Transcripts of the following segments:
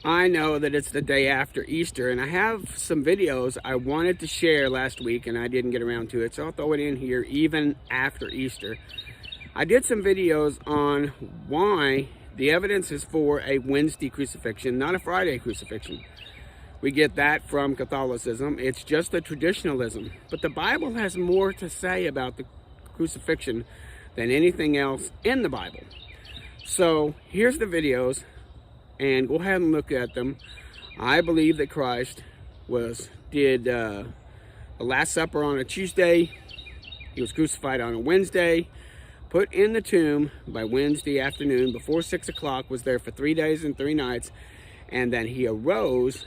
I know that it's the day after Easter, and I have some videos I wanted to share last week, and I didn't get around to it, so I'll throw it in here even after Easter. I did some videos on why the evidence is for a Wednesday crucifixion, not a Friday crucifixion. We get that from Catholicism. It's just a traditionalism. But the Bible has more to say about the crucifixion than anything else in the Bible. So here's the videos, and go ahead and look at them. I believe that Christ did the Last Supper on a Tuesday. He was crucified on a Wednesday, put in the tomb by Wednesday afternoon before 6 o'clock, was there for 3 days and 3 nights, and then he arose,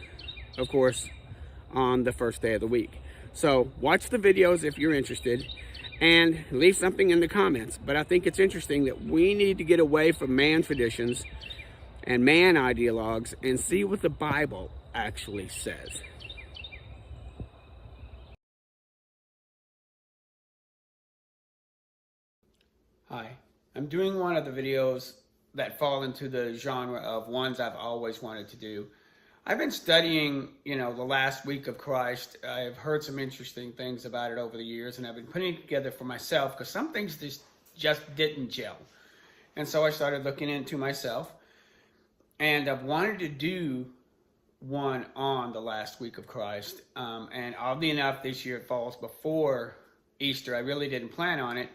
of course, on the first day of the week. So watch the videos if you're interested, and leave something in the comments. But I think it's interesting that we need to get away from man traditions and man ideologues and see what the Bible actually says. Hi, I'm doing one of the videos that fall into the genre of ones I've always wanted to do. I've been studying, the last week of Christ. I've heard some interesting things about it over the years, and I've been putting it together for myself because some things just didn't gel. And so I started looking into myself. And I've wanted to do one on the last week of Christ. And oddly enough, this year it falls before Easter. I really didn't plan on it.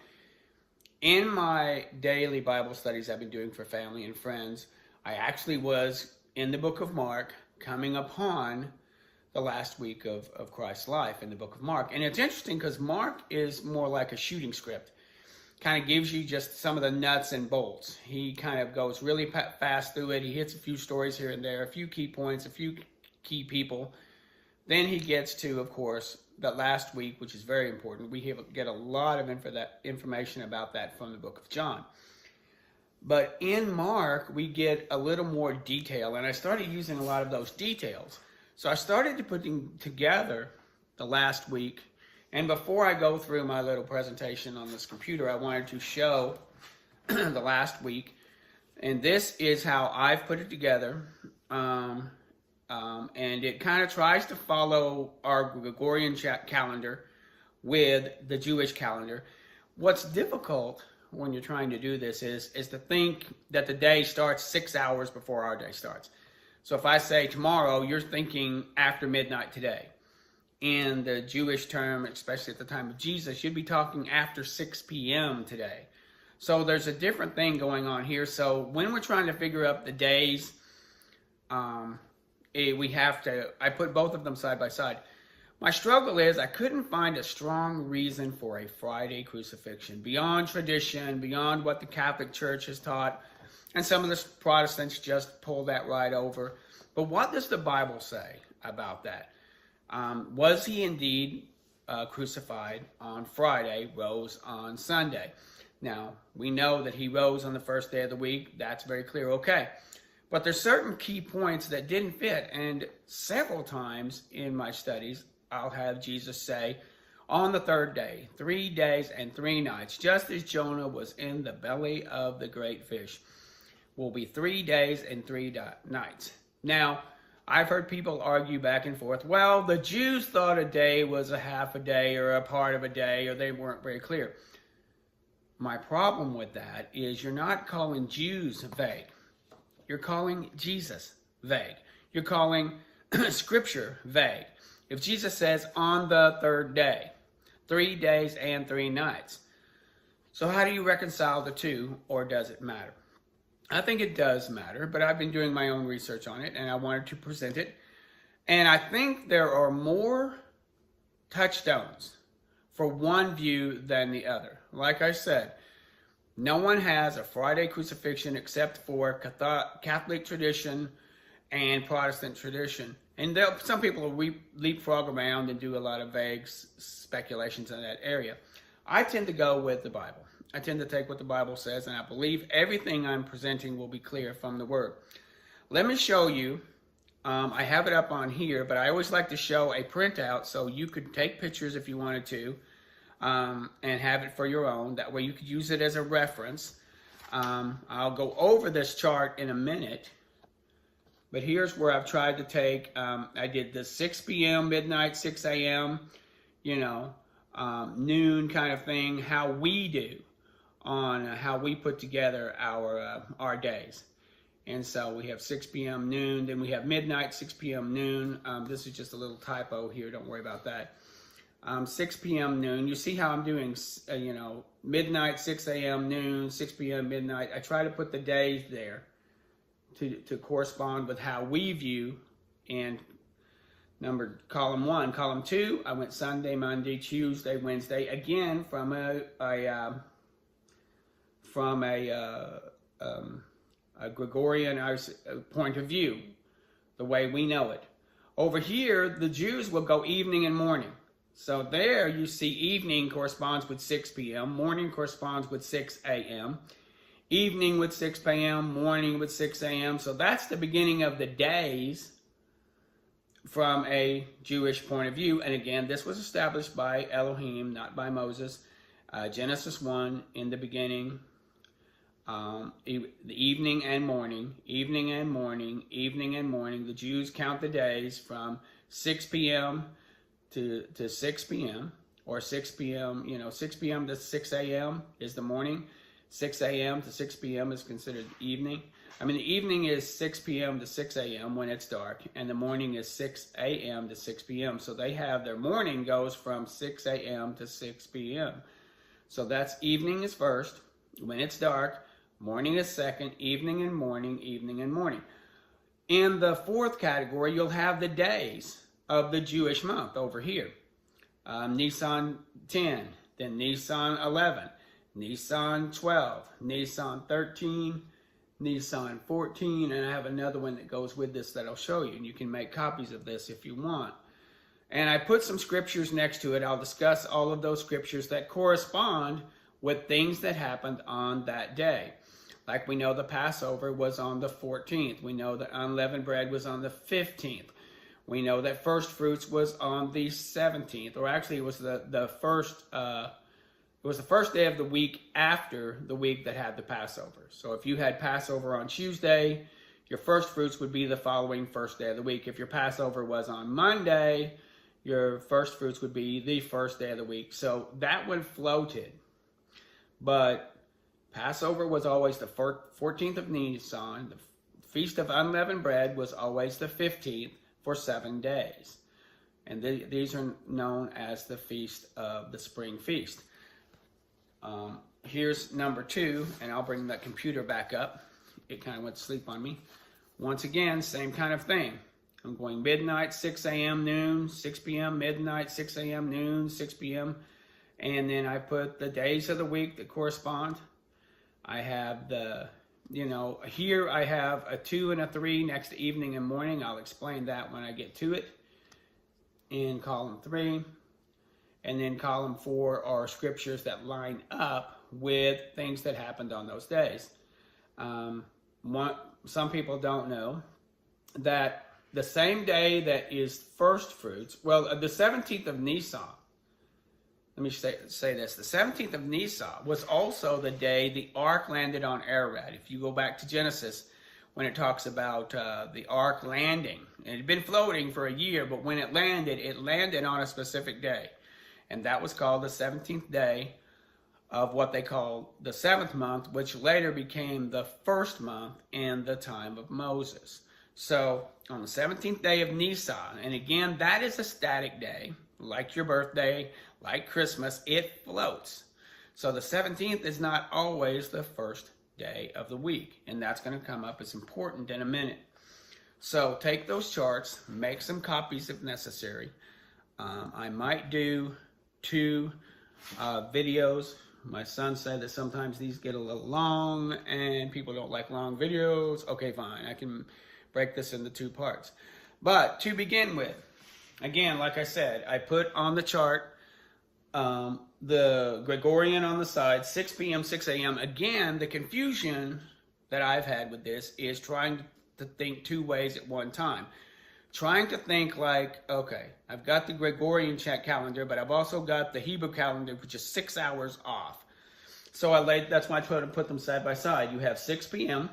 In my daily Bible studies I've been doing for family and friends, I actually was in the book of Mark, coming upon the last week of Christ's life in the book of Mark. And it's interesting because Mark is more like a shooting script. Kind of gives you just some of the nuts and bolts. He kind of goes really fast through it. He hits a few stories here and there, a few key points, a few key people. Then he gets to, of course, the last week, which is very important. We get a lot of information about that from the book of John. But in Mark, we get a little more detail, and I started using a lot of those details. So I started putting together the last week. And before I go through my little presentation on this computer, I wanted to show the last week. And this is how I've put it together. And it kind of tries to follow our Gregorian calendar with the Jewish calendar. What's difficult when you're trying to do this is to think that the day starts 6 hours before our day starts. So if I say tomorrow, you're thinking after midnight today. In the Jewish term, especially at the time of Jesus, you'd be talking after 6 p.m. today. So there's a different thing going on here. So when we're trying to figure out the days, I put both of them side by side. My struggle is I couldn't find a strong reason for a Friday crucifixion beyond tradition, beyond what the Catholic Church has taught. And some of the Protestants just pull that right over. But what does the Bible say about that? Was he indeed crucified on Friday, rose on Sunday? Now, we know that he rose on the first day of the week. That's very clear. Okay. But there's certain key points that didn't fit. And several times in my studies, I'll have Jesus say, on the third day, 3 days and 3 nights, just as Jonah was in the belly of the great fish, will be 3 days and 3 nights. Now, I've heard people argue back and forth, well, the Jews thought a day was a half a day or a part of a day, or they weren't very clear. My problem with that is you're not calling Jews vague. You're calling Jesus vague. You're calling Scripture vague. If Jesus says on the third day, 3 days and 3 nights. So how do you reconcile the two, or does it matter? I think it does matter, but I've been doing my own research on it, and I wanted to present it. And I think there are more touchstones for one view than the other. Like I said, no one has a Friday crucifixion except for Catholic tradition and Protestant tradition. And some people will leapfrog around and do a lot of vague speculations in that area. I tend to go with the Bible. I tend to take what the Bible says, and I believe everything I'm presenting will be clear from the Word. Let me show you. I have it up on here, but I always like to show a printout so you could take pictures if you wanted to, and have it for your own. That way you could use it as a reference. I'll go over this chart in a minute, But here's where I've tried to take, I did the 6 p.m., midnight, 6 a.m., noon kind of thing, how we do on how we put together our days. And so we have 6 p.m., noon, then we have midnight, 6 p.m., noon. This is just a little typo here, don't worry about that. 6 p.m., noon. You see how I'm doing, midnight, 6 a.m., noon, 6 p.m., midnight. I try to put the days there to correspond with how we view. And column 1. Column 2, I went Sunday, Monday, Tuesday, Wednesday, again from a Gregorian point of view, the way we know it. Over here, the Jews will go evening and morning. So there you see evening corresponds with 6 p.m., morning corresponds with 6 a.m., evening with 6 p.m., morning with 6 a.m. So that's the beginning of the days from a Jewish point of view. And again, this was established by Elohim, not by Moses. Genesis 1, in the beginning, the evening and morning, evening and morning, evening and morning. The Jews count the days from 6 p.m. to 6 p.m. or 6 p.m., 6 p.m. to 6 a.m. is the morning. 6 a.m. to 6 p.m. is considered evening. I mean, the evening is 6 p.m. to 6 a.m. when it's dark, and the morning is 6 a.m. to 6 p.m. So they have their morning goes from 6 a.m. to 6 p.m. So that's evening is first, when it's dark, morning is second, evening and morning, evening and morning. In the fourth category, you'll have the days of the Jewish month over here. Nisan 10, then Nisan 11, Nisan 12, Nisan 13, Nisan 14, and I have another one that goes with this that I'll show you, and you can make copies of this if you want. And I put some scriptures next to it. I'll discuss all of those scriptures that correspond with things that happened on that day. Like we know the Passover was on the 14th. We know that unleavened bread was on the 15th. We know that first fruits was on the 17th, or actually it was the first day of the week after the week that had the Passover. So if you had Passover on Tuesday, your first fruits would be the following first day of the week. If your Passover was on Monday, your first fruits would be the first day of the week. So that one floated. But Passover was always the 14th of Nisan. The Feast of Unleavened Bread was always the 15th for 7 days. And these are known as the Feast of the Spring Feast. Here's number 2, and I'll bring that computer back up. It kind of went to sleep on me. Once again, same kind of thing. I'm going midnight, 6 a.m., noon, 6 p.m., midnight, 6 a.m., noon, 6 p.m. And then I put the days of the week that correspond. I have here I have a 2 and a 3 next to evening and morning. I'll explain that when I get to it. In column 3. And then column 4 are scriptures that line up with things that happened on those days. Some people don't know that the same day that is first fruits, well, the 17th of Nisan, let me say this, the 17th of Nisan was also the day the ark landed on Ararat. If you go back to Genesis, when it talks about the ark landing, it had been floating for a year, but when it landed on a specific day. And that was called the 17th day of what they call the 7th month, which later became the 1st month in the time of Moses. So on the 17th day of Nisan, and again, that is a static day, like your birthday, like Christmas, it floats. So the 17th is not always the first day of the week, and that's going to come up as important in a minute. So take those charts, make some copies if necessary. I might do 2 videos. My son said that sometimes these get a little long and people don't like long videos. Okay, fine. I can break this into 2 parts. But to begin with, again, like I said, I put on the chart the Gregorian on the side, 6 p.m., 6 a.m. Again, the confusion that I've had with this is trying to think 2 ways at one time. Trying to think like, okay, I've got the Gregorian calendar, but I've also got the Hebrew calendar, which is 6 hours off. So that's why I try to put them side by side. You have 6 p.m.,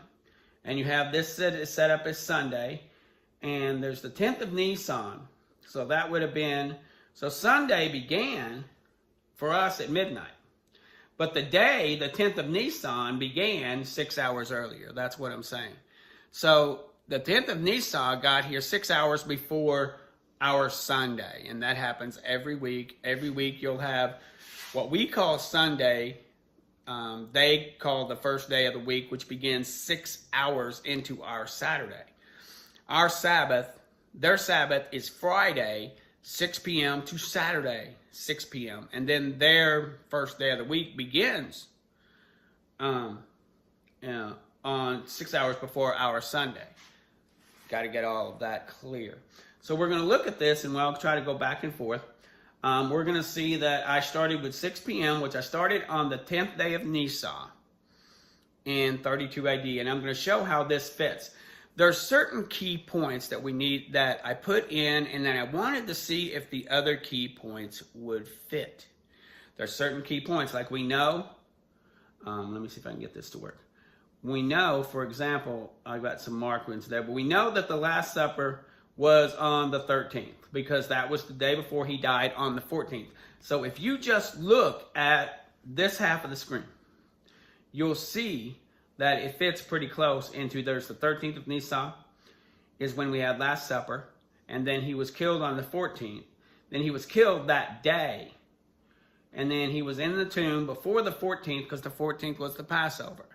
and you have this set up as Sunday, And there's the 10th of Nisan. So that would have been, so Sunday began for us at midnight. But the day, the 10th of Nisan, began 6 hours earlier. That's what I'm saying. So the 10th of Nisan got here 6 hours before our Sunday. And that happens every week. Every week you'll have what we call Sunday. They call the first day of the week, which begins 6 hours into our Saturday. Our Sabbath, their Sabbath is Friday, 6 p.m. to Saturday, 6 p.m. And then their first day of the week begins on 6 hours before our Sunday. Got to get all of that clear. So we're going to look at this, and I'll try to go back and forth. We're going to see that I started with 6 p.m., which I started on the 10th day of Nisan in 32 AD. And I'm going to show how this fits. There's certain key points that we need that I put in, and then I wanted to see if the other key points would fit. There's certain key points, like we know, let me see if I can get this to work. We know, for example, I've got some markings there, but we know that the Last Supper was on the 13th, because that was the day before he died on the 14th. So if you just look at this half of the screen, you'll see that it fits pretty close into, there's the 13th of Nisan is when we had Last Supper, and then he was killed on the 14th. Then he was killed that day, and then he was in the tomb before the 14th, because the 14th was the Passover.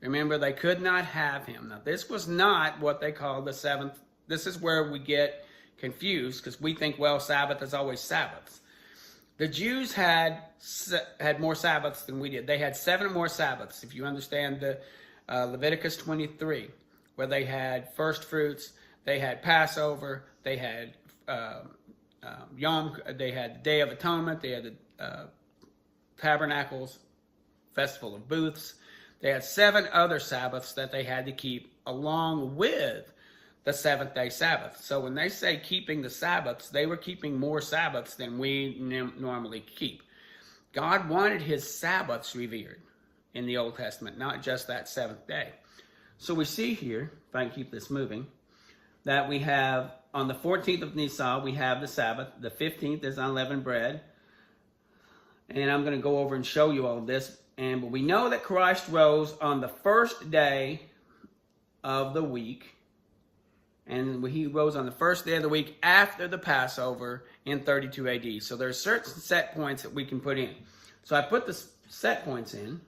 Remember, they could not have him. Now, this was not what they call the seventh. This is where we get confused, because we think, well, Sabbath is always Sabbaths. The Jews had more Sabbaths than we did. They had 7 more Sabbaths, if you understand the Leviticus 23, where they had first fruits, they had Passover, they had they had the Day of Atonement, they had the Tabernacles, Festival of Booths. They had 7 other Sabbaths that they had to keep along with the 7th-day Sabbath. So when they say keeping the Sabbaths, they were keeping more Sabbaths than we normally keep. God wanted his Sabbaths revered in the Old Testament, not just that 7th day. So we see here, if I can keep this moving, that we have on the 14th of Nisan, we have the Sabbath. The 15th is unleavened bread. And I'm going to go over and show you all of this. But we know that Christ rose on the first day of the week. And he rose on the first day of the week after the Passover in 32 AD. So there's certain set points that we can put in. So I put the set points in.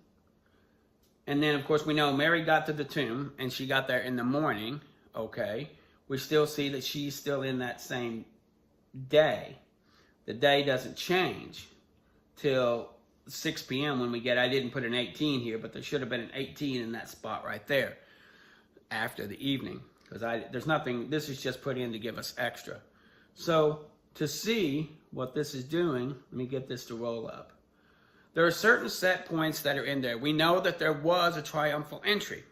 And then, of course, we know Mary got to the tomb, and she got there in the morning, okay? We still see that she's still in that same day. The day doesn't change till 6 p.m. when we get, I didn't put an 18 here, but there should have been an 18 in that spot right there after the evening. Because there's nothing, this is just put in to give us extra. So, to see what this is doing, let me get this to roll up. There are certain set points that are in there. We know that there was a triumphal entry.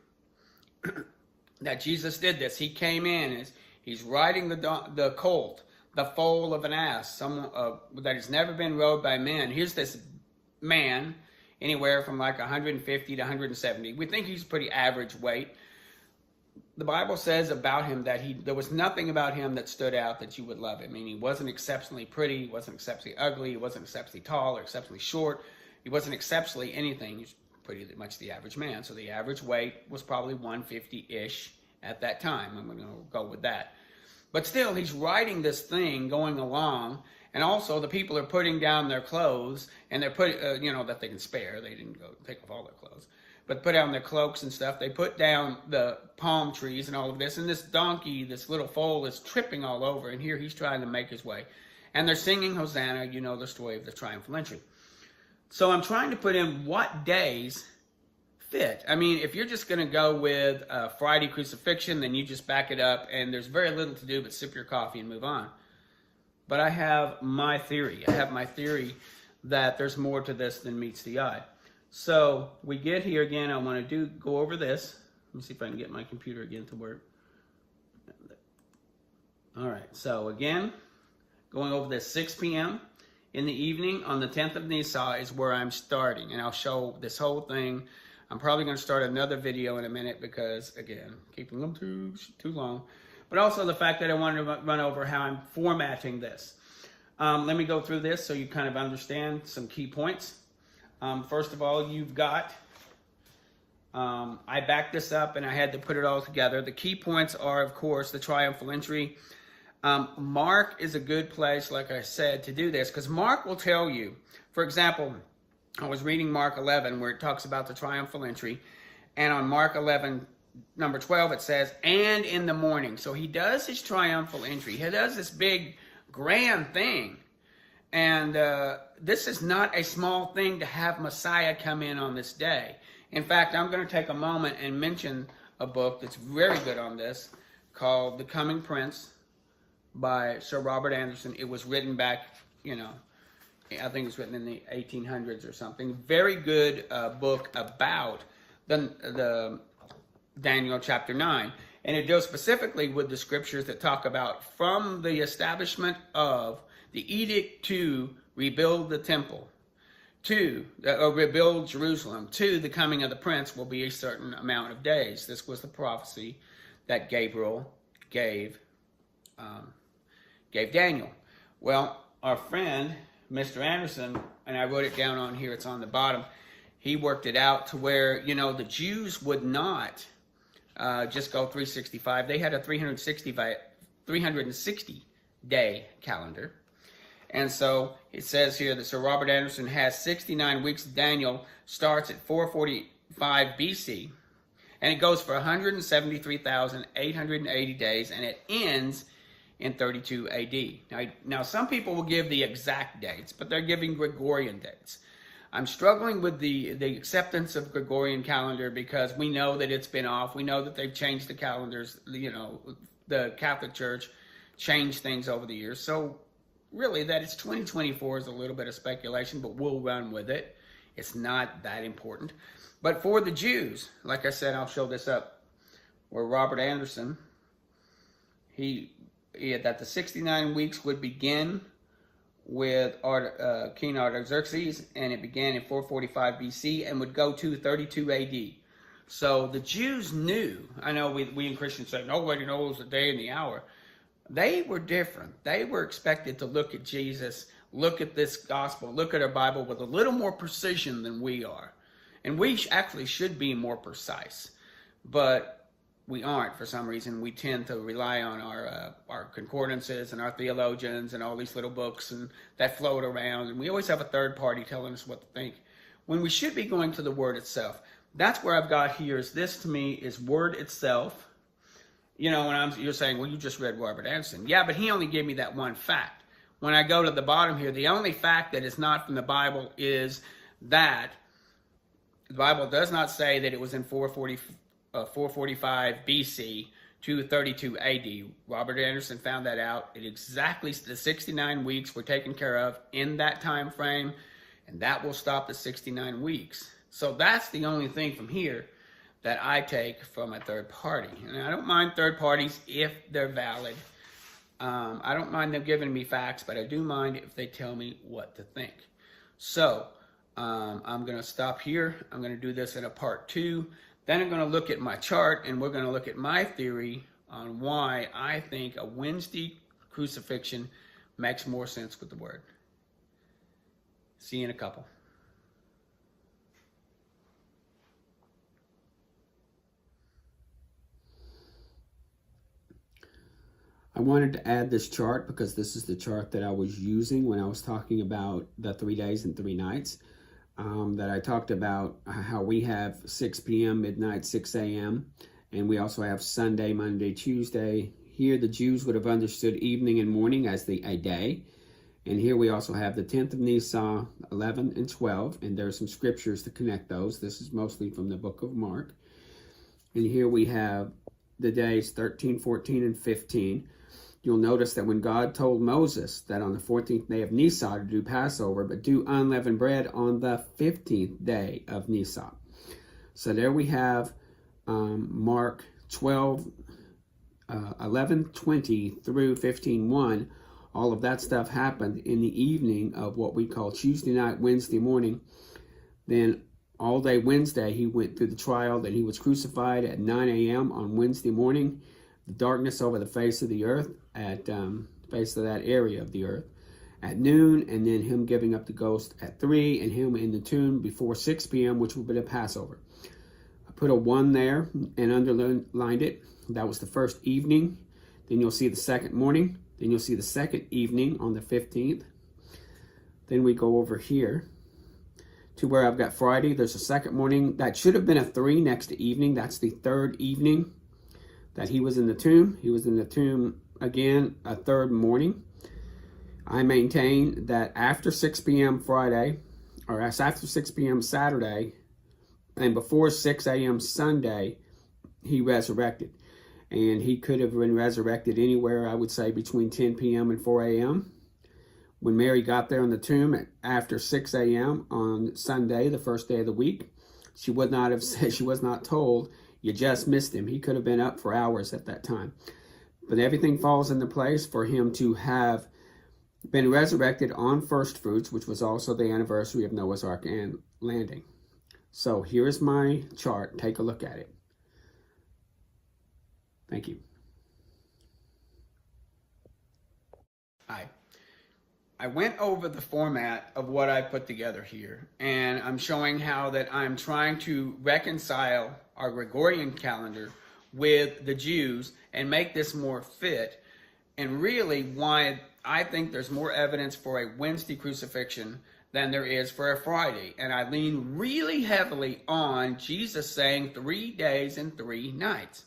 That Jesus did this. He came in, he's riding the colt, the foal of an ass, someone that has never been rode by men. Here's this man, anywhere from like 150 to 170. We think he's pretty average weight. The Bible says about him that there was nothing about him that stood out that you would love him. I mean, he wasn't exceptionally pretty, he wasn't exceptionally ugly, he wasn't exceptionally tall or exceptionally short. He wasn't exceptionally anything. He was pretty much the average man. So the average weight was probably 150-ish at that time. I'm going to go with that. But still, he's riding this thing going along. And also, the people are putting down their clothes. And they're putting, that they can spare. They didn't go take off all their clothes. But put down their cloaks and stuff. They put down the palm trees and all of this. And this donkey, this little foal, is tripping all over. And here he's trying to make his way. And they're singing Hosanna. You know the story of the triumphal entry. So I'm trying to put in what days fit. I mean, if you're just going to go with Friday Crucifixion, then you just back it up, and there's very little to do but sip your coffee and move on. But I have my theory. I have my theory that there's more to this than meets the eye. So we get here again. I want to go over this. Let me see if I can get my computer again to work. All right. So again, going over this 6 p.m. in the evening on the 10th of Nisan is where I'm starting. And I'll show this whole thing. I'm probably going to start another video in a minute because, again, keeping them too long. But also the fact that I wanted to run over how I'm formatting this. Let me go through this so you kind of understand some key points. First of all, you've got, I backed this up and I had to put it all together. The key points are, of course, the triumphal entry. Mark is a good place, like I said, to do this, because Mark will tell you, for example, I was reading Mark 11 where it talks about the triumphal entry, and on Mark 11, number 12, it says, and in the morning. So he does his triumphal entry. He does this big, grand thing, and this is not a small thing to have Messiah come in on this day. In fact, I'm going to take a moment and mention a book that's very good on this called The Coming Prince by Sir Robert Anderson. It was written back, I think it was written in the 1800s or something. Very good book about the Daniel chapter 9. And it deals specifically with the scriptures that talk about from the establishment of the edict to rebuild the temple, to rebuild Jerusalem, to the coming of the prince will be a certain amount of days. This was the prophecy that Gabriel gave Daniel. Well, our friend, Mr. Anderson, and I wrote it down on here, it's on the bottom, he worked it out to where, the Jews would not just go 365. They had a 360 day calendar. And so it says here that Sir Robert Anderson has 69 weeks. Daniel starts at 445 BC, and it goes for 173,880 days, and it ends in 32 AD. Now, some people will give the exact dates, but they're giving Gregorian dates. I'm struggling with the acceptance of Gregorian calendar because we know that it's been off. We know that they've changed the calendars. The Catholic Church changed things over the years. So really, that it's 2024 is a little bit of speculation, but we'll run with it. It's not that important. But for the Jews, like I said, I'll show this up, where Robert Anderson, that the 69 weeks would begin with King Artaxerxes, and it began in 445 BC and would go to 32 AD. So the Jews knew, I know we in Christians say, nobody knows the day and the hour. They were different. They were expected to look at Jesus, look at this gospel, look at our Bible with a little more precision than we are. And we actually should be more precise. But we aren't for some reason. We tend to rely on our concordances and our theologians and all these little books and that float around. And we always have a third party telling us what to think, when we should be going to the Word itself. That's where I've got here is this to me is Word itself. You're saying, well, you just read Robert Anderson. Yeah, but he only gave me that one fact. When I go to the bottom here, the only fact that is not from the Bible is that the Bible does not say that it was in 445 BC to 32 AD. Robert Anderson found that out. It exactly the 69 weeks were taken care of in that time frame, and that will stop the 69 weeks. So that's the only thing from here that I take from a third party. And I don't mind third parties if they're valid. I don't mind them giving me facts, but I do mind if they tell me what to think. So I'm going to stop here. I'm going to do this in a part 2. Then I'm going to look at my chart, and we're going to look at my theory on why I think a Wednesday crucifixion makes more sense with the Word. See you in a couple. I wanted to add this chart because this is the chart that I was using when I was talking about the 3 days and 3 nights. That I talked about how we have 6 p.m., midnight, 6 a.m. And we also have Sunday, Monday, Tuesday. Here the Jews would have understood evening and morning as a day. And here we also have the 10th of Nisan, 11 and 12. And there are some scriptures to connect those. This is mostly from the book of Mark. And here we have the days 13, 14, and 15. You'll notice that when God told Moses that on the 14th day of Nisan to do Passover, but do unleavened bread on the 15th day of Nisan. So there we have Mark 12, 11, 20 through 15, 1. All of that stuff happened in the evening of what we call Tuesday night, Wednesday morning. Then all day Wednesday, he went through the trial. Then he was crucified at 9 a.m. on Wednesday morning. The darkness over the face of the earth, at the face of that area of the earth, at noon, and then him giving up the ghost at 3, and him in the tomb before 6 p.m., which will be the Passover. I put a 1 there and underlined it. That was the first evening. Then you'll see the second morning. Then you'll see the second evening on the 15th. Then we go over here to where I've got Friday. There's a second morning. That should have been a 3 next to evening. That's the third evening that he was in the tomb. He was in the tomb again a third morning. I maintain that after 6 p.m. Friday, or after 6 p.m. Saturday, and before 6 a.m. Sunday, he resurrected. And he could have been resurrected anywhere, I would say, between 10 p.m. and 4 a.m. When Mary got there in the tomb after 6 a.m. on Sunday, the first day of the week, she would not have said, she was not told, you just missed him. He could have been up for hours at that time. But everything falls into place for him to have been resurrected on first fruits, which was also the anniversary of Noah's Ark and landing. So here's my chart. Take a look at it. Thank you. I went over the format of what I put together here, and I'm showing how that I'm trying to reconcile our Gregorian calendar with the Jews and make this more fit, and really why I think there's more evidence for a Wednesday crucifixion than there is for a Friday. And I lean really heavily on Jesus saying 3 days and 3 nights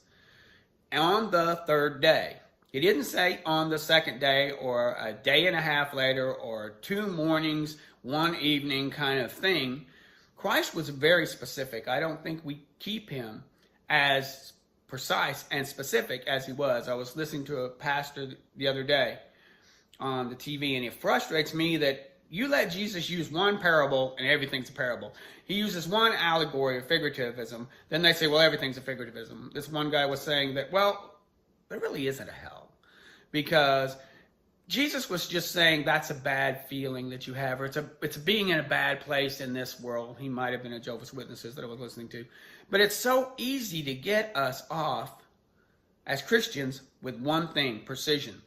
on the third day. He didn't say on the second day or a day and a half later or 2 mornings, 1 evening kind of thing. Christ was very specific. I don't think we keep him as precise and specific as he was. I was listening to a pastor the other day on the TV, and it frustrates me that you let Jesus use one parable and everything's a parable. He uses one allegory or figurativism, then they say, well, everything's a figurativism. This one guy was saying that, well, there really isn't a hell, because Jesus was just saying that's a bad feeling that you have, or it's being in a bad place in this world. He might have been a Jehovah's Witnesses that I was listening to. But it's so easy to get us off as Christians with one thing, precision.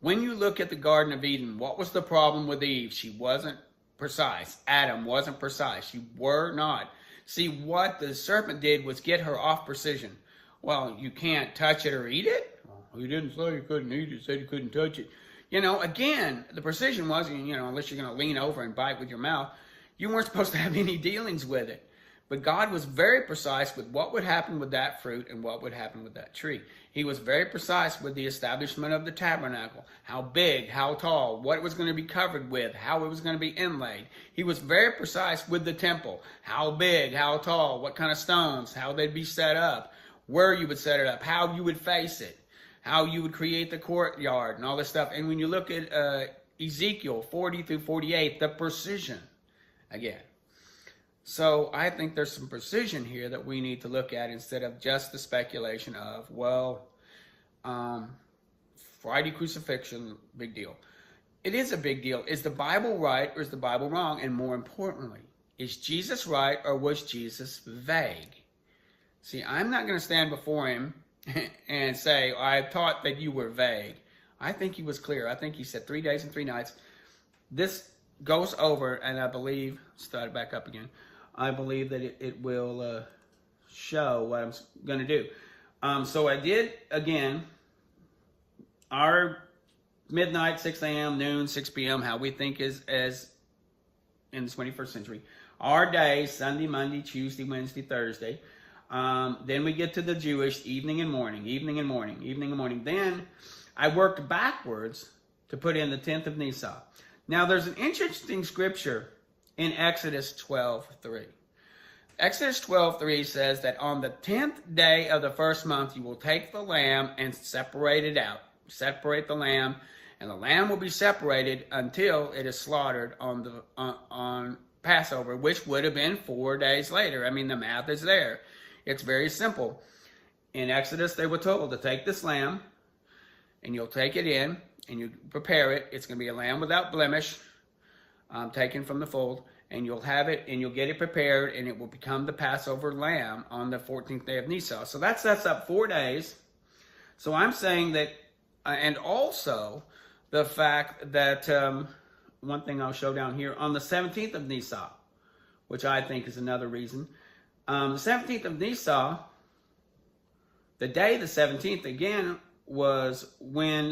When you look at the Garden of Eden, what was the problem with Eve? She wasn't precise. Adam wasn't precise. You were not. See, what the serpent did was get her off precision. Well, you can't touch it or eat it? Well, he didn't say you couldn't eat it. He said you couldn't touch it. You know, again, the precision was, unless you're going to lean over and bite with your mouth, you weren't supposed to have any dealings with it. But God was very precise with what would happen with that fruit and what would happen with that tree. He was very precise with the establishment of the tabernacle, how big, how tall, what it was going to be covered with, how it was going to be inlaid. He was very precise with the temple, how big, how tall, what kind of stones, how they'd be set up, where you would set it up, how you would face it, how you would create the courtyard and all this stuff. And when you look at Ezekiel 40 through 48, the precision again. So I think there's some precision here that we need to look at instead of just the speculation of, well, Friday crucifixion, big deal. It is a big deal. Is the Bible right or is the Bible wrong? And more importantly, is Jesus right or was Jesus vague? See, I'm not going to stand before him and say, I thought that you were vague. I think he was clear. I think he said 3 days and 3 nights. This goes over, and I believe, start back up again. I believe that it will show what I'm going to do. So I did, again, our midnight, 6 a.m., noon, 6 p.m., how we think is as in the 21st century. Our days, Sunday, Monday, Tuesday, Wednesday, Thursday. Then we get to the Jewish evening and morning, evening and morning, evening and morning. Then I worked backwards to put in the 10th of Nisan. Now, there's an interesting scripture in Exodus 12:3. Exodus 12:3 says that on the 10th day of the first month, you will take the lamb and separate it out. Separate the lamb, and the lamb will be separated until it is slaughtered on Passover, which would have been 4 days later. I mean, the math is there. It's very simple. In Exodus, they were told to take this lamb, and you'll take it in, and you prepare it. It's going to be a lamb without blemish, taken from the fold. and you'll have it, and you'll get it prepared, and it will become the Passover lamb on the 14th day of Nisan. So that sets up 4 days. So I'm saying that, and also the fact that, one thing I'll show down here, on the 17th of Nisan, which I think is another reason. The 17th of Nisan, the day the 17th again, was when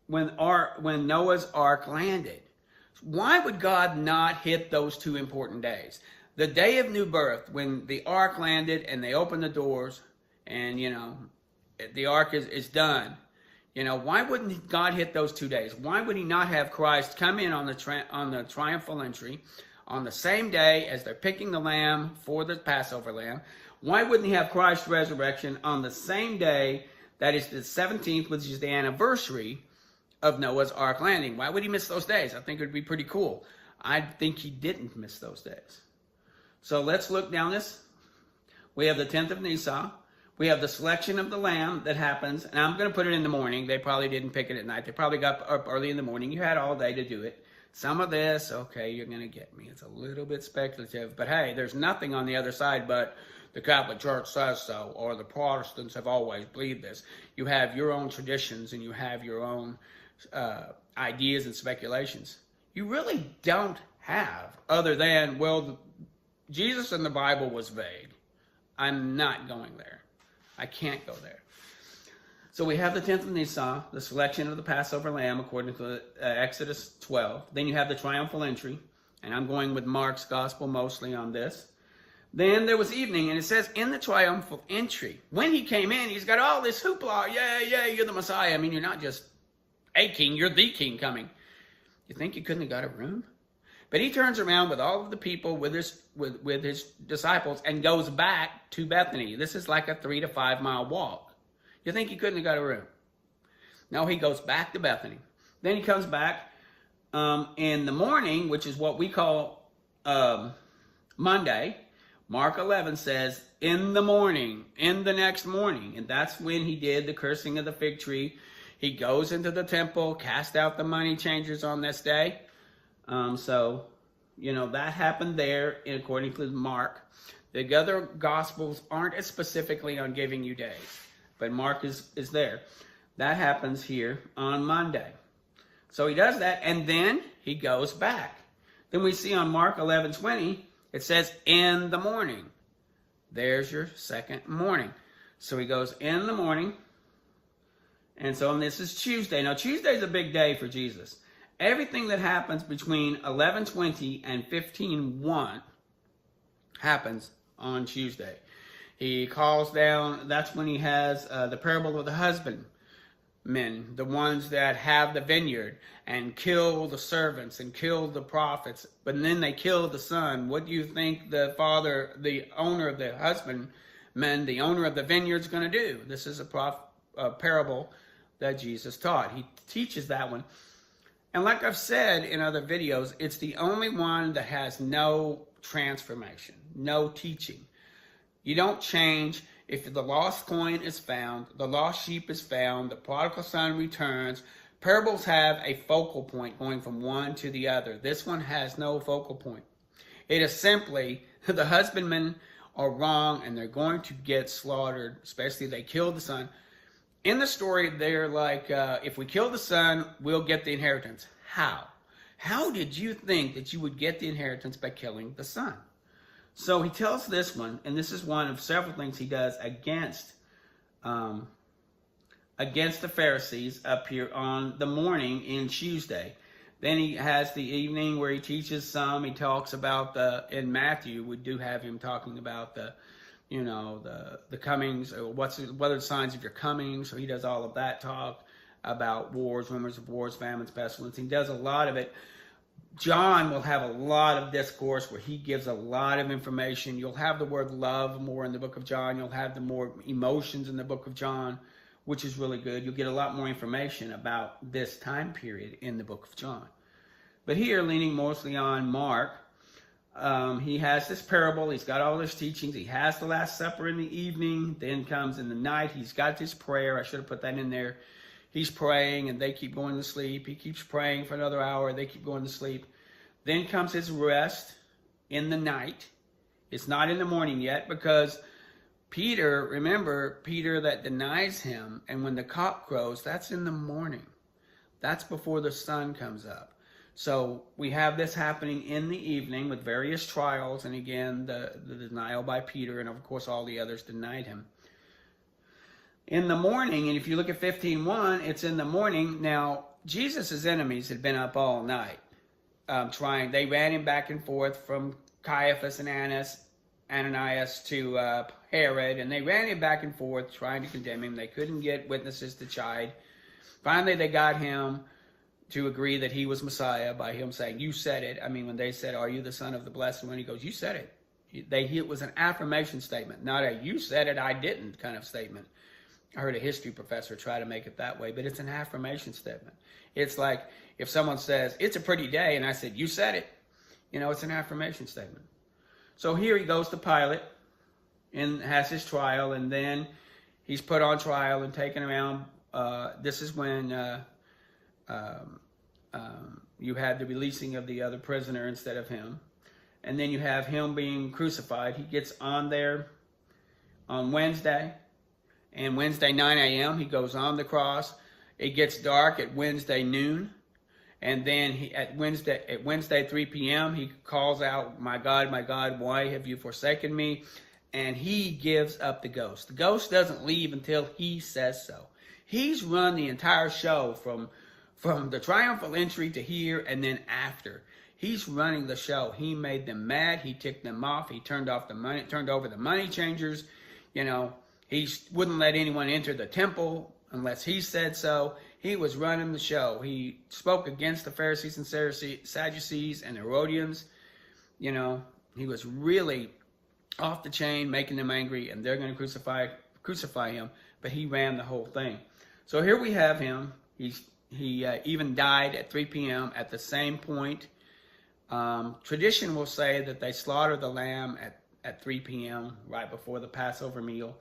Noah's Ark landed. Why would God not hit those 2 important days? The day of new birth, when the Ark landed and they opened the doors, and the Ark is done. Why wouldn't God hit those 2 days? Why would he not have Christ come in on the triumphal entry on the same day as they're picking the lamb for the Passover lamb? Why wouldn't he have Christ's resurrection on the same day, that is the 17th, which is the anniversary of Noah's Ark landing? Why would he miss those days? I think it would be pretty cool. I think he didn't miss those days. So let's look down this. We have the 10th of Nisan. We have the selection of the lamb that happens, and I'm going to put it in the morning. They probably didn't pick it at night. They probably got up early in the morning. You had all day to do it. Some of this, okay, you're going to get me. It's a little bit speculative, but hey, there's nothing on the other side but the Catholic Church says so, or the Protestants have always believed this. You have your own traditions, and you have your own ideas and speculations. You really don't have, other than, well, Jesus in the Bible was vague. I'm not going there. I can't go there. So we have the 10th of Nisan, the selection of the Passover lamb according to Exodus 12. Then you have the triumphal entry, and I'm going with Mark's gospel mostly on this. Then there was evening, and it says in the triumphal entry, when he came in, he's got all this hoopla. Yeah, you're the Messiah. I mean, you're not just a king, you're the king coming. You think you couldn't have got a room? But he turns around with all of the people, with his disciples, and goes back to Bethany. This is like a 3 to 5 mile walk. You think he couldn't have got a room? No, he goes back to Bethany. Then he comes back in the morning, which is what we call Monday. Mark 11 says, in the morning, in the next morning. And that's when he did the cursing of the fig tree. He goes into the temple, cast out the money changers on this day. That happened there according to Mark. The other Gospels aren't as specifically on giving you days, but Mark is there. That happens here on Monday. So he does that, and then he goes back. Then we see on Mark 11:20, it says, in the morning. There's your second morning. So he goes in the morning, and this is Tuesday. Now, Tuesday is a big day for Jesus. Everything that happens between 11:20 and 15:1 happens on Tuesday. He calls down, that's when he has the parable of the husbandmen, the ones that have the vineyard, and kill the servants and kill the prophets, but then they kill the son. What do you think the father, the owner of the husbandmen, the owner of the vineyard is going to do? This is a parable that Jesus taught. He teaches that one. And like I've said in other videos, it's the only one that has no transformation, no teaching. You don't change. If the lost coin is found, the lost sheep is found, the prodigal son returns. Parables have a focal point going from one to the other. This one has no focal point. It is simply the husbandmen are wrong and they're going to get slaughtered, especially if they kill the son. In the story, they're like, if we kill the son, we'll get the inheritance. How? How did you think that you would get the inheritance by killing the son? So he tells this one, and this is one of several things he does against the Pharisees up here on the morning in Tuesday. Then he has the evening where he teaches some. He talks about in Matthew, we do have him talking about the comings, or what are the signs of your coming. So he does all of that talk about wars, rumors of wars, famines, pestilence. He does a lot of it. John will have a lot of discourse where he gives a lot of information. You'll have the word love more in the book of John. You'll have the more emotions in the book of John, which is really good. You'll get a lot more information about this time period in the book of John. But here, leaning mostly on Mark, he has this parable. He's got all his teachings. He has the Last Supper in the evening. Then comes in the night. He's got his prayer. I should have put that in there. He's praying, and they keep going to sleep. He keeps praying for another hour. They keep going to sleep. Then comes his rest in the night. It's not in the morning yet, because Peter, remember, Peter that denies him, and when the cock crows, that's in the morning. That's before the sun comes up. So we have this happening in the evening with various trials, and again, the denial by Peter, and of course all the others denied him. In the morning, and if you look at 15:1, it's in the morning. Now, Jesus' enemies had been up all night trying. They ran him back and forth from Caiaphas and Ananias to Herod, and they ran him back and forth trying to condemn him. They couldn't get witnesses to chide. Finally, they got him to agree that he was Messiah by him saying, "You said it." I mean, when they said, "Are you the Son of the Blessed One?" He goes, "You said it." It was an affirmation statement, not a "you said it, I didn't" kind of statement. I heard a history professor try to make it that way, but it's an affirmation statement. It's like if someone says, "It's a pretty day," and I said, "You said it." You know, it's an affirmation statement. So here he goes to Pilate and has his trial, and then he's put on trial and taken around. This is when you had the releasing of the other prisoner instead of him. And then you have him being crucified. He gets on there on Wednesday. And Wednesday 9 a.m. he goes on the cross. It gets dark at Wednesday noon. And then at Wednesday 3 p.m. he calls out, my God, why have you forsaken me?" And he gives up the ghost. The ghost doesn't leave until he says so. He's run the entire show from the triumphal entry to here and then after. He's running the show. He made them mad. He ticked them off. He turned over the money changers. You know, he wouldn't let anyone enter the temple unless he said so. He was running the show. He spoke against the Pharisees and Sadducees and Herodians. You know, he was really off the chain, making them angry, and they're going to crucify him. But he ran the whole thing. So here we have him. He even died at 3 p.m. at the same point. Tradition will say that they slaughtered the lamb at 3 p.m. right before the Passover meal.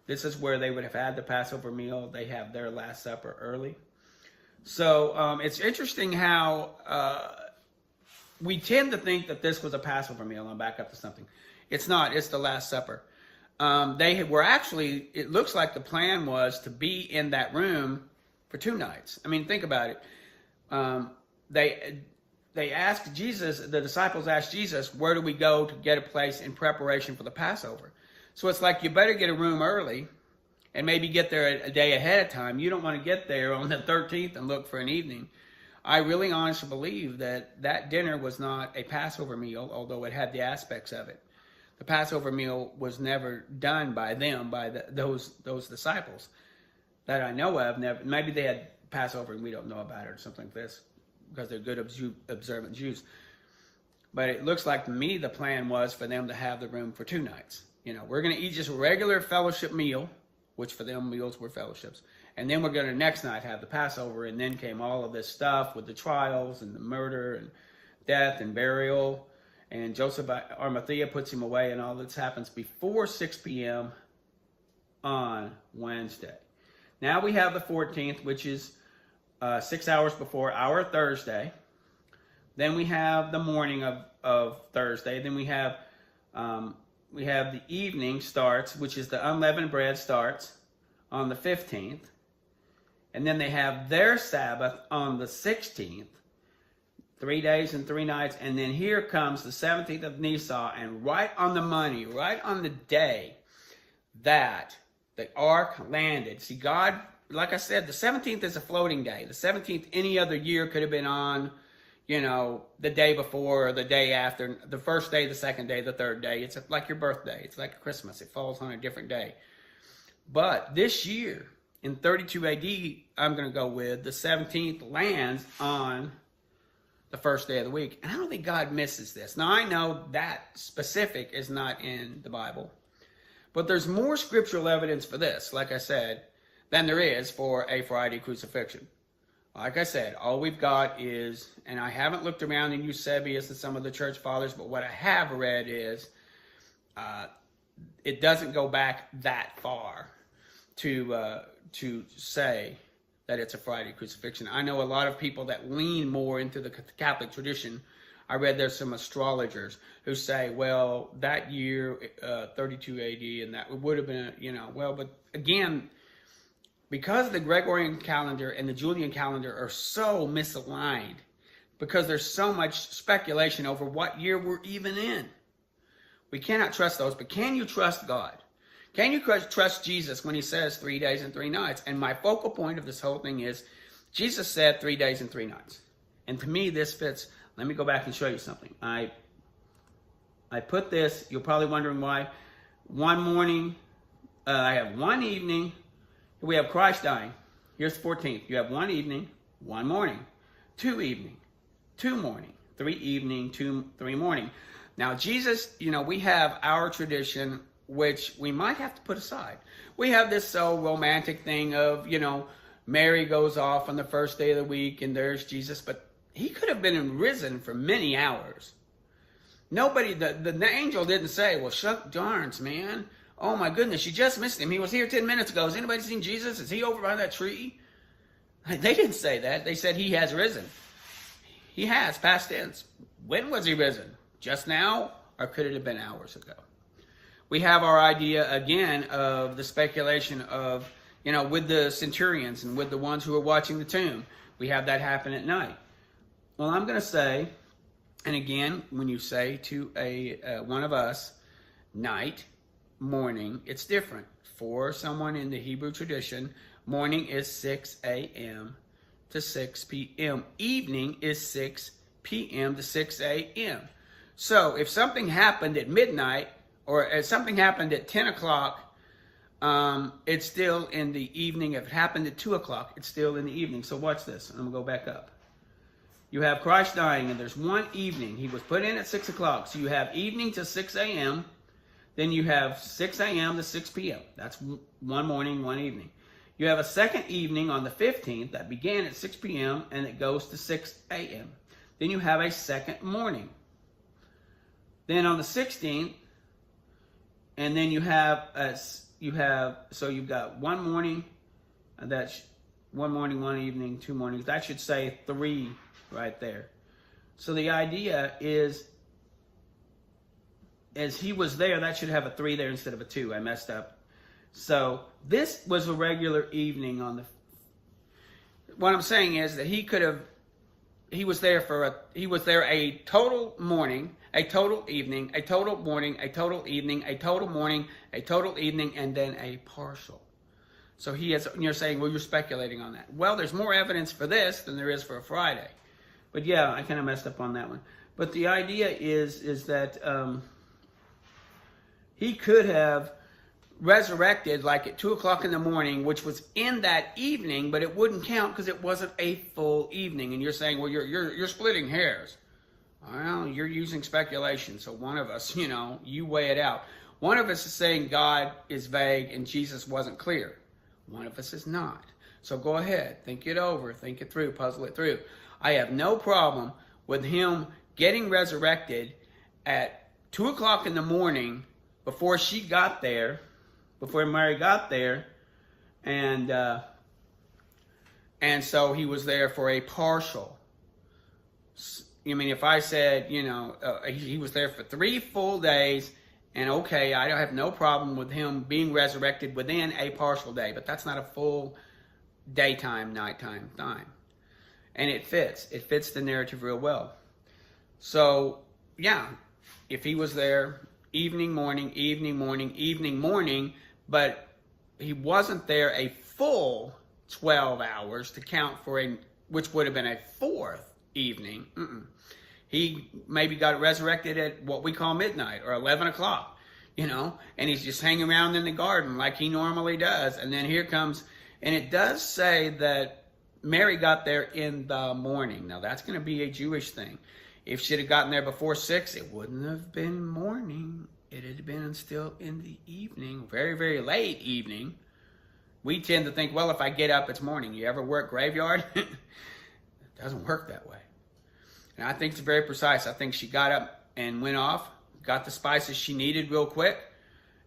This is where they would have had the Passover meal. They have their Last Supper early. So it's interesting how we tend to think that this was a Passover meal. I'll back up to something. It's not. It's the Last Supper. They were actually, it looks like the plan was to be in that room for 2 nights. I mean, think about it. They asked Jesus, the disciples asked Jesus, where do we go to get a place in preparation for the Passover? So it's like you better get a room early and maybe get there a day ahead of time. You don't want to get there on the 13th and look for an evening. I really honestly believe that that dinner was not a Passover meal, although it had the aspects of it. The Passover meal was never done by them, by those disciples that I know of. Never. Maybe they had Passover and we don't know about it or something like this because they're good observant Jews. But it looks like to me the plan was for them to have the room for 2 nights. You know, we're going to eat just a regular fellowship meal, which for them meals were fellowships. And then we're going to next night have the Passover. And then came all of this stuff with the trials and the murder and death and burial. And Joseph Arimathea puts him away, and all this happens before 6 p.m. on Wednesday. Now we have the 14th, which is 6 hours before our Thursday. Then we have the morning of Thursday. Then we have the evening starts, which is the unleavened bread starts on the 15th. And then they have their Sabbath on the 16th. 3 days and 3 nights, and then here comes the 17th of Nisan, and right on the money, right on the day that the ark landed. See, God, like I said, the 17th is a floating day. The 17th any other year could have been on, you know, the day before or the day after, the first day, the second day, the third day. It's like your birthday. It's like Christmas. It falls on a different day. But this year, in 32 AD, I'm going to go with, the 17th lands on the first day of the week. And I don't think God misses this. Now, I know that specific is not in the Bible, but there's more scriptural evidence for this, like I said, than there is for a Friday crucifixion. Like I said, all we've got is, and I haven't looked around in Eusebius and some of the church fathers, but what I have read is it doesn't go back that far to say that it's a Friday crucifixion. I know a lot of people that lean more into the Catholic tradition I read there's some astrologers who say, well, that year, 32 AD, and that would have been, but again, because the Gregorian calendar and the Julian calendar are so misaligned, because there's so much speculation over what year we're even in, we cannot trust those. But can you trust God? Can you trust Jesus when he says 3 days and 3 nights? And my focal point of this whole thing is, Jesus said 3 days and 3 nights. And to me, this fits. Let me go back and show you something. I put this, you're probably wondering why. One morning, I have one evening. We have Christ dying. Here's the 14th. You have one evening, one morning, 2 evening, 2 morning, 3 evening, 3 morning. Now, Jesus, we have our tradition, which we might have to put aside. We have this so romantic thing of, Mary goes off on the first day of the week and there's Jesus, but he could have been risen for many hours. Nobody, the angel didn't say, well, shuck darns, man. Oh my goodness, you just missed him. He was here 10 minutes ago. Has anybody seen Jesus? Is he over by that tree? They didn't say that. They said he has risen. He has, past tense. When was he risen? Just now? Or could it have been hours ago? We have our idea again of the speculation of, with the centurions and with the ones who are watching the tomb. We have that happen at night. Well, I'm going to say, and again, when you say to one of us, night, morning, it's different. For someone in the Hebrew tradition, morning is 6 a.m. to 6 p.m. Evening is 6 p.m. to 6 a.m. So if something happened at midnight, or if something happened at 10 o'clock, it's still in the evening. If it happened at 2 o'clock, it's still in the evening. So watch this. I'm going to go back up. You have Christ dying, and there's one evening. He was put in at 6 o'clock. So you have evening to 6 a.m., then you have 6 a.m. to 6 p.m. That's one morning, one evening. You have a second evening on the 15th that began at 6 p.m. and it goes to 6 a.m. Then you have a second morning. Then on the 16th, and then you've got one morning, that's one morning, one evening, 2 mornings. That should say 3 right there. So the idea is, as he was there, that should have a 3 there instead of a 2. I messed up. So this was a regular evening on the. What I'm saying is that he was there a total morning, a total evening, a total morning, a total evening, a total morning, a total evening, and then a partial. So you're saying, well, you're speculating on that. Well, there's more evidence for this than there is for a Friday. But yeah, I kind of messed up on that one. But the idea is that he could have resurrected like at 2 o'clock in the morning, which was in that evening, but it wouldn't count because it wasn't a full evening. And you're saying, well, you're splitting hairs. Well, you're using speculation. So one of us, you weigh it out. One of us is saying God is vague and Jesus wasn't clear. One of us is not. So go ahead, think it over, think it through, puzzle it through. I have no problem with him getting resurrected at 2 o'clock in the morning before she got there, before Mary got there, and so he was there for a partial. I mean, if I said, he was there for 3 full days, and okay, I have no problem with him being resurrected within a partial day, but that's not a full daytime, nighttime time. And it fits the narrative real well. So, yeah, if he was there evening, morning, evening, morning, evening, morning, but he wasn't there a full 12 hours to count for which would have been a 4th evening. He maybe got resurrected at what we call midnight or 11 o'clock, and he's just hanging around in the garden like he normally does. And then here comes, and it does say that Mary got there in the morning. Now that's going to be a Jewish thing. If she'd have gotten there before 6, it wouldn't have been morning. It had been still in the evening, very, very late evening. We tend to think, well, if I get up, it's morning. You ever work graveyard? It doesn't work that way. And I think it's very precise. I think she got up and went off, got the spices she needed real quick,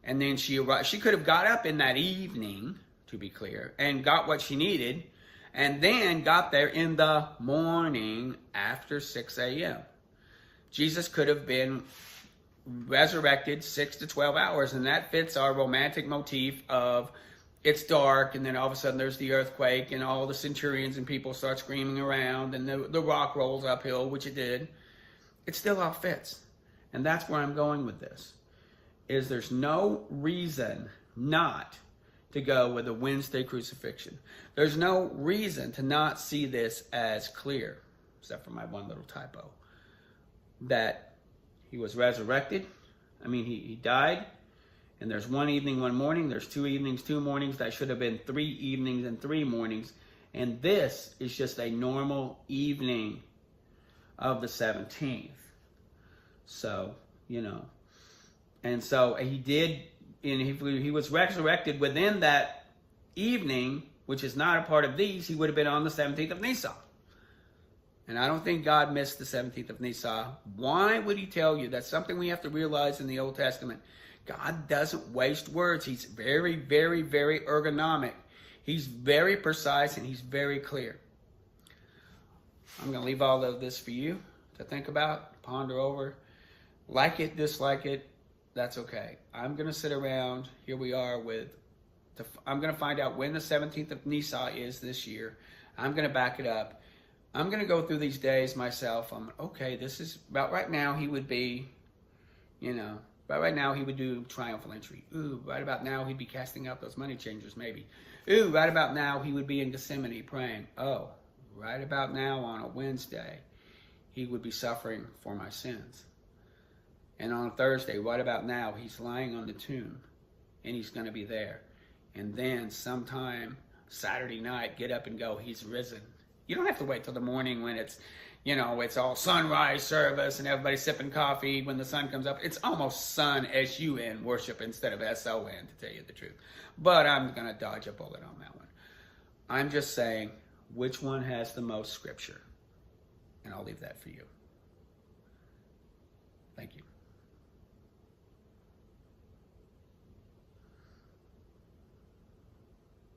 and then she arrived. She could have got up in that evening, to be clear, and got what she needed, and then got there in the morning after 6 a.m. Jesus could have been resurrected 6 to 12 hours, and that fits our romantic motif of it's dark, and then all of a sudden there's the earthquake, and all the centurions and people start screaming around, and the rock rolls uphill, which it did. It still all fits. And that's where I'm going with this, is there's no reason not to go with a Wednesday crucifixion. There's no reason to not see this as clear, except for my one little typo, that he was resurrected. I mean, he died, and there's one evening, one morning. There's 2 evenings, 2 mornings. That should have been 3 evenings and 3 mornings. And this is just a normal evening of the 17th. So, you know. And so he did, and he was resurrected within that evening, which is not a part of these. He would have been on the 17th of Nisan. And I don't think God missed the 17th of Nisan. Why would he tell you? That's something we have to realize in the Old Testament. God doesn't waste words. He's very, very, very ergonomic. He's very precise, and he's very clear. I'm going to leave all of this for you to think about, ponder over. Like it, dislike it, that's okay. I'm going to sit around. Here we are I'm going to find out when the 17th of Nisan is this year. I'm going to back it up. I'm going to go through these days myself. Okay, this is about right now he would be, about right now he would do triumphal entry. Ooh, right about now he'd be casting out those money changers maybe. Ooh, right about now he would be in Gethsemane praying. Oh, right about now on a Wednesday he would be suffering for my sins. And on Thursday, right about now, he's lying on the tomb, and he's going to be there. And then sometime Saturday night, get up and go, he's risen. You don't have to wait till the morning when it's, it's all sunrise service and everybody's sipping coffee when the sun comes up. It's almost sun, S-U-N, worship instead of S-O-N, to tell you the truth. But I'm going to dodge a bullet on that one. I'm just saying, which one has the most scripture? And I'll leave that for you. Thank you.